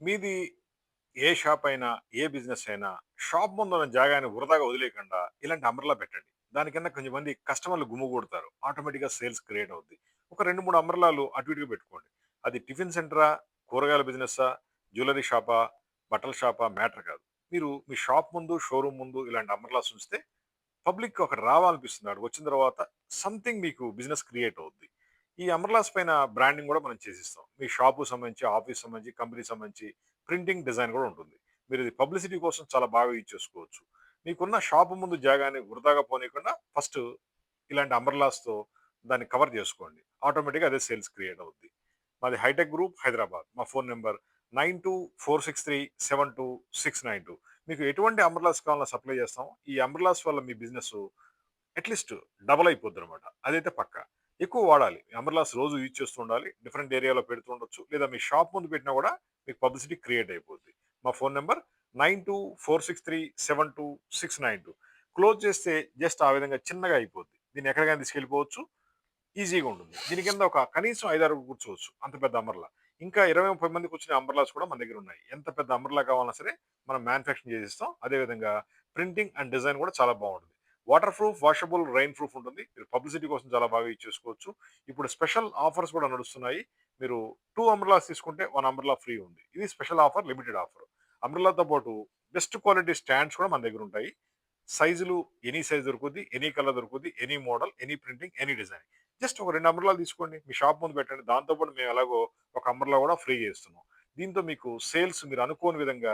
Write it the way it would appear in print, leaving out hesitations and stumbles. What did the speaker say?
మీది ఏ షాప్ అయినా, ఏ బిజినెస్ అయినా షాప్ ముందున్న జాగాని వృధాగా వదిలేయకుండా ఇలాంటి అంబ్రెల్లా పెట్టండి. దాని కింద కొంచెం మంది కస్టమర్‌లు గుమిగూడతారు. ఆటోమేటిక్‌గా సేల్స్ క్రియేట్ అవుద్ది. ఒక 2, 3 అంబ్రెల్లాలు అటు ఇటుగా పెట్టుకోండి. అది టిఫిన్ సెంటరా, కూరగాయల బిజినెస్సా, జ్యువెల్లరీ షాపా, బట్టల షాపా మ్యాటర్ కాదు. మీరు మీ షాప్ ముందు, షోరూమ్ ముందు ఇలాంటి అంబ్రెల్లాస్ ఉంచితే పబ్లిక్‌కి ఒకటి రావాలనిపిస్తుంది. ఆడికొచ్చిన తర్వాత సంథింగ్ మీకు బిజినెస్ క్రియేట్ అవుద్ది. ఈ అంబ్రెల్లాస్ పైన బ్రాండింగ్ గూడా మనం చేసిస్తాం. మీ షాప్‌కి సంబంధించి, ఆఫీస్‌కి సంబంధించి, కంపెనీకి సంబంధించి ప్రింటింగ్ డిజైన్ గూడా ఉంటుంది. మీరు ఇది పబ్లిసిటీ కోసం చాలా బాగా యూజ్ చేసుకోవచ్చు. మీకున్న షాపు ముందు జాగాని వృధాగా పోనీయకుండా ఫస్ట్ ఇలాంటి అంబ్రెల్లాస్‌తో దాన్ని కవర్ జేసుకోండి. ఆటోమేటిక్‌గా అదే సేల్స్ క్రియేట్ అవుద్ది. మాది హైటెక్ గ్రూప్ హైదరాబాద్. మా ఫోన్ నంబర్ 9246372692. మీకు ఎటువంటి అంబ్రెల్లాస్ కావాలన్నా సప్లై చేస్తాం. ఈ అంబ్రెల్లాస్ వల్ల మీ బిజినెస్ అట్‌లీస్ట్ డబుల్ అయిపోద్దనమాట. అదైతే పక్కా. ఎక్కువ వాడాలి. అంబ్రెల్లాస్ రోజు యూజ్ చేస్తూ ఉండాలి. డిఫరెంట్ ఏరియాలో పెడుతూ ఉండొచ్చు. లేదా మీ షాప్ ముందు పెట్టినా గూడా మీకు పబ్లిసిటీ క్రియేట్ అయిపోద్ది. మా ఫోన్ నంబర్ 9246372692. క్లోజ్ చేస్తే జస్ట్ ఆ విధంగా చిన్నగా అయిపోద్ది. దీన్ని ఎక్కడికైనా తీసుకెళ్ళిపోవచ్చు. ఈజీగా ఉంటుంది. దీని కింద ఒక కనీసం 5, 6 కూర్చోవచ్చు. అంత పెద్ద అంబ్రెల్లా. ఇంకా 20, 30 మంది కూర్చునే అంబ్రెల్లాస్ కూడా మన దగ్గర ఉన్నాయి. ఎంత పెద్ద అంబ్రెల్లా కావాలన్నా సరే మనం మ్యానుఫ్యాక్చరింగ్ చేసిస్తాం. అదే విధంగా ప్రింటింగ్ అండ్ డిజైన్ కూడా చాలా బాగుంటుంది. Water proof, washable, rain proof ఉంటుంది. మీరు పబ్లిసిటీ కోసం చాలా బాగా యూజ్ చేసుకోవచ్చు. ఇప్పుడు స్పెషల్ ఆఫర్స్ కూడా నడుస్తున్నాయి. మీరు 2 అంబ్రెల్లాస్ తీసుకుంటే 1 అంబ్రెల్లా ఫ్రీ ఉంది. ఇది స్పెషల్ ఆఫర్, లిమిటెడ్ ఆఫర్. అంబ్రెల్లాతో పాటు బెస్ట్ క్వాలిటీ స్టాండ్స్ కూడా మన దగ్గర ఉంటాయి. సైజులు ఎనీ సైజ్ దొరుకుద్ది, ఎనీ కలర్ దొరుకుద్ది, any model, any printing, any design. Just ఒక 2 అంబ్రెల్లాలు తీసుకోండి. మీ షాప్ ముందు పెట్టండి. దాంతో పాటు మేము ఎలాగో ఒక అంబ్రెల్లా కూడా ఫ్రీగా ఇస్తున్నాం. దీంతో మీకు సేల్స్ మీరు అనుకోని విధంగా